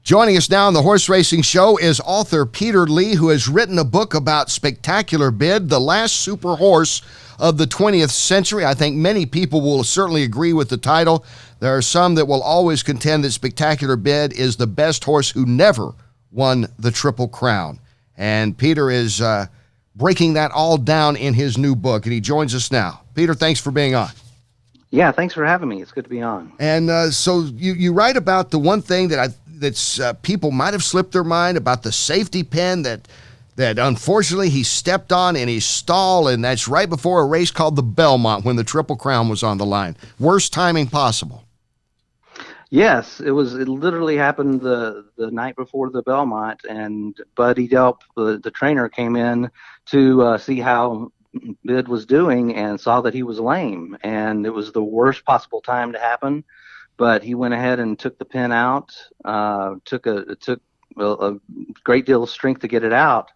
Joining us now on the Horse Racing Show is author Peter Lee, who has written a book about Spectacular Bid, the last super horse of the 20th century. I think many people will certainly agree with the title. There are some that will always contend that Spectacular Bid is the best horse who never won the Triple Crown. And Peter is breaking that all down in his new book, and he joins us now. Peter, thanks for being on. Yeah, thanks for having me. It's good to be on. And so you write about the one thing that people might have slipped their mind about, the safety pin that unfortunately he stepped on in his stall, and that's right before a race called the Belmont when the Triple Crown was on the line. Worst timing possible. Yes, it literally happened the night before the Belmont, and Buddy Delp, the trainer, came in to see how Bid was doing and saw that he was lame, and it was the worst possible time to happen. But he went ahead and took the pin out. Took a great deal of strength to get it out,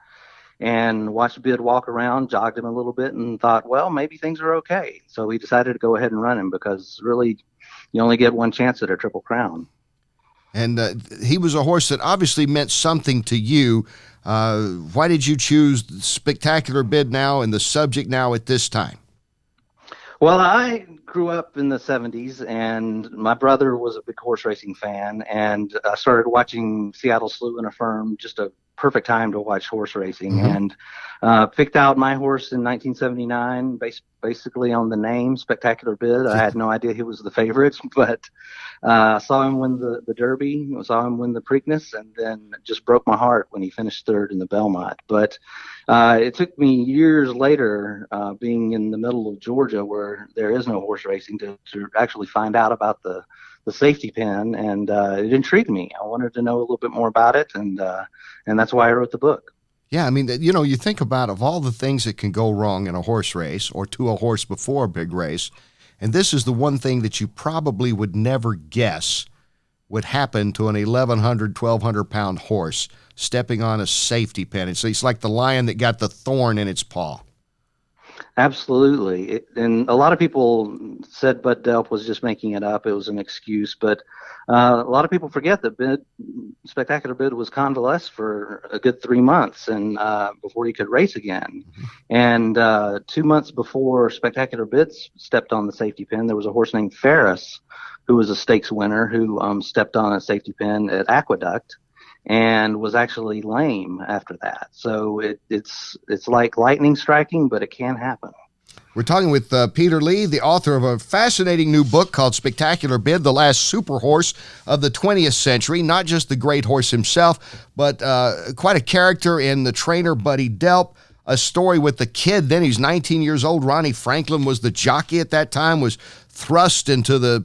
and watched Bid walk around, jogged him a little bit, and thought, well, maybe things are okay. So he decided to go ahead and run him, because really you only get one chance at a Triple Crown. And he was a horse that obviously meant something to you. Why did you choose Spectacular Bid now and the subject now at this time? Well, I grew up in the 70s, and my brother was a big horse racing fan, and I started watching Seattle Slew and Affirm, just a perfect time to watch horse racing, and picked out my horse in 1979, basically on the name Spectacular Bid. I had no idea he was the favorite, but saw him win the Derby, saw him win the Preakness, and then just broke my heart when he finished third in the Belmont. But it took me years later, being in the middle of Georgia where there is no horse racing, to actually find out about the safety pin, and it intrigued me. I wanted to know a little bit more about it, and that's why I wrote the book. Yeah, I mean, you think about, of all the things that can go wrong in a horse race or to a horse before a big race, and this is the one thing that you probably would never guess would happen to an 1,100, 1,200-pound horse stepping on a safety pin. It's like the lion that got the thorn in its paw. Absolutely. And a lot of people said Bud Delp was just making it up. It was an excuse. But a lot of people forget that Spectacular Bid was convalesced for a good 3 months and before he could race again. And 2 months before Spectacular Bid stepped on the safety pin, there was a horse named Ferris, who was a stakes winner, who stepped on a safety pin at Aqueduct and was actually lame after that. So it's like lightning striking, but it can happen. We're talking with Peter Lee, the author of a fascinating new book called Spectacular Bid, the last super horse of the 20th century. Not just the great horse himself, but quite a character in the trainer Buddy Delp. A story with the kid, then he's 19 years old. Ronnie Franklin was the jockey at that time, was thrust into the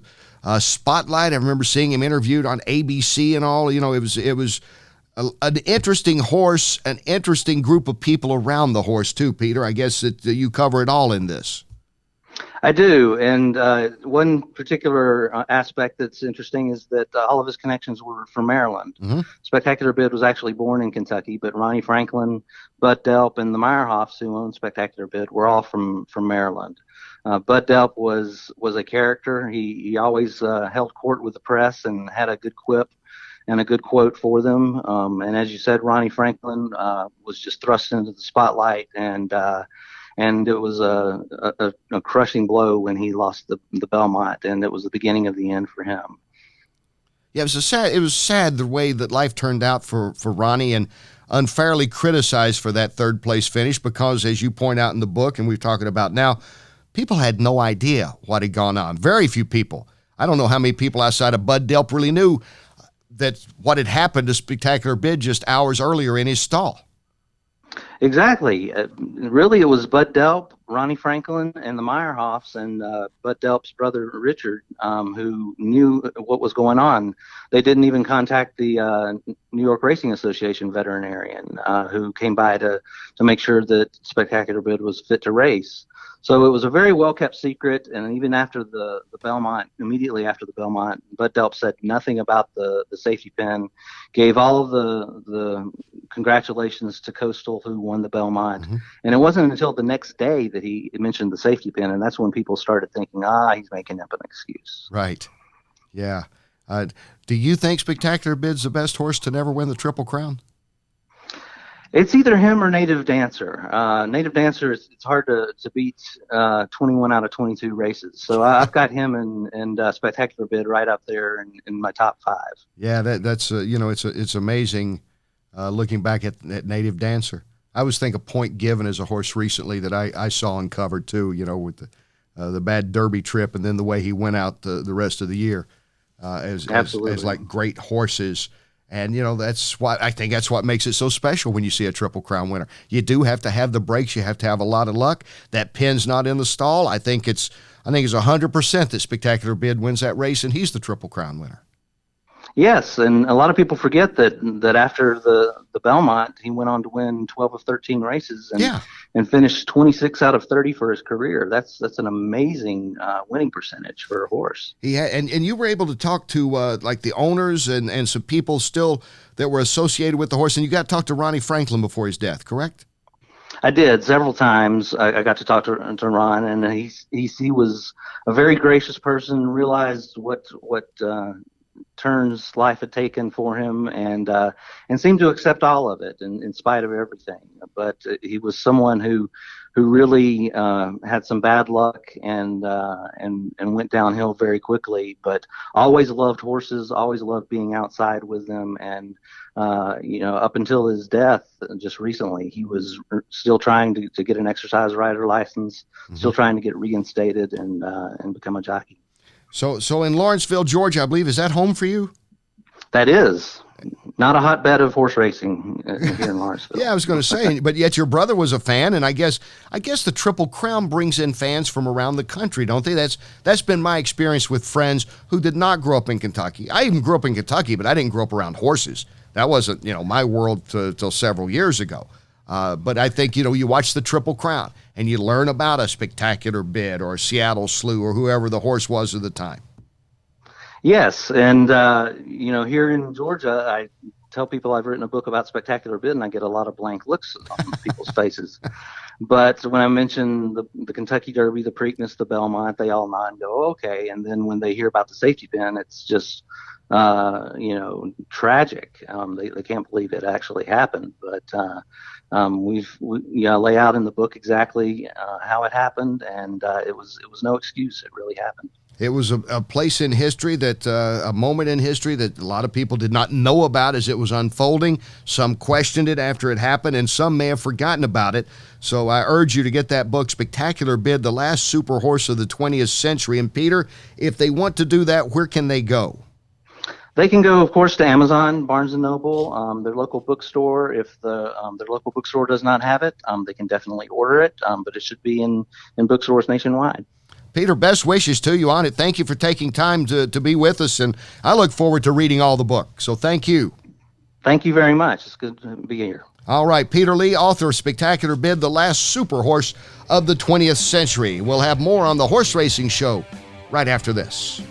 spotlight. I remember seeing him interviewed on ABC and all. It was an interesting horse, an interesting group of people around the horse too, Peter. I guess that you cover it all in this. I do, and one particular aspect that's interesting is that all of his connections were from Maryland. Spectacular Bid was actually born in Kentucky, but Ronnie Franklin, Bud Delp, and the Meyerhoffs, who owned Spectacular Bid, were all from Maryland. Bud Delp was a character. He always held court with the press and had a good quip and a good quote for them. And as you said, Ronnie Franklin was just thrust into the spotlight, and it was a crushing blow when he lost the Belmont, and it was the beginning of the end for him. Yeah, it was sad the way that life turned out for Ronnie, and unfairly criticized for that third place finish, because as you point out in the book and we're talking about now, people had no idea what had gone on. Very few people. I don't know how many people outside of Bud Delp really knew that what had happened to Spectacular Bid just hours earlier in his stall. Exactly. Really, it was Bud Delp, Ronnie Franklin, and the Meyerhoffs, and Bud Delp's brother Richard, who knew what was going on. They didn't even contact the New York Racing Association veterinarian, who came by to make sure that Spectacular Bid was fit to race. So it was a very well-kept secret, and even after the Belmont, immediately after the Belmont, Bud Delp said nothing about the safety pin, gave all of the congratulations to Coastal, who won the Belmont, and it wasn't until the next day that he mentioned the safety pin, and that's when people started thinking, he's making up an excuse. Right. Yeah. Do you think Spectacular Bid's the best horse to never win the Triple Crown? It's either him or Native Dancer. Native Dancer, it's hard to beat 21 out of 22 races. So I've got him and Spectacular Bid right up there in my top 5. Yeah, that's it's amazing looking back at Native Dancer. I always think of Point Given as a horse recently that I saw and covered too, with the bad Derby trip and then the way he went out the rest of the year as like great horses. And, that's what makes it so special when you see a Triple Crown winner. You do have to have the breaks. You have to have a lot of luck. That pin's not in the stall. I think it's 100% that Spectacular Bid wins that race, and he's the Triple Crown winner. Yes, and a lot of people forget that after the Belmont, he went on to win 12 of 13 races and finished 26 out of 30 for his career. That's an amazing winning percentage for a horse. And you were able to talk to like the owners and some people still that were associated with the horse, and you got to talk to Ronnie Franklin before his death, correct? I did several times. I got to talk to Ron, and he was a very gracious person. Realized what turns life had taken for him, and seemed to accept all of it in spite of everything. But he was someone who really had some bad luck and went downhill very quickly. But always loved horses, always loved being outside with them, and up until his death just recently, he was still trying to get an exercise rider license, still trying to get reinstated and become a jockey. So in Lawrenceville, Georgia, I believe, is that home for you? That is. Not a hotbed of horse racing here in Lawrenceville. Yeah, I was going to say, but yet your brother was a fan, and I guess the Triple Crown brings in fans from around the country, don't they? That's been my experience with friends who did not grow up in Kentucky. I even grew up in Kentucky, but I didn't grow up around horses. That wasn't, my world till several years ago. But I think, you watch the Triple Crown and you learn about a Spectacular Bid or a Seattle Slew or whoever the horse was at the time. Yes. And, here in Georgia, I tell people I've written a book about Spectacular Bid, and I get a lot of blank looks on people's faces. But when I mention the Kentucky Derby, the Preakness, the Belmont, they all nod and go, okay. And then when they hear about the safety pin, it's just, tragic. They can't believe it actually happened. But we lay out in the book exactly how it happened, and it was no excuse. It really happened. It was a place in history a moment in history that a lot of people did not know about as it was unfolding. Some questioned it after it happened, and some may have forgotten about it. So I urge you to get that book, Spectacular Bid, The Last Super Horse of the 20th Century. And Peter, if they want to do that, where can they go? They can go, of course, to Amazon, Barnes & Noble, their local bookstore. If their local bookstore does not have it, they can definitely order it, but it should be in bookstores nationwide. Peter, best wishes to you on it. Thank you for taking time to be with us, and I look forward to reading all the book. So thank you. Thank you very much. It's good to be here. All right, Peter Lee, author of Spectacular Bid, The Last Super Horse of the 20th Century. We'll have more on the Horse Racing Show right after this.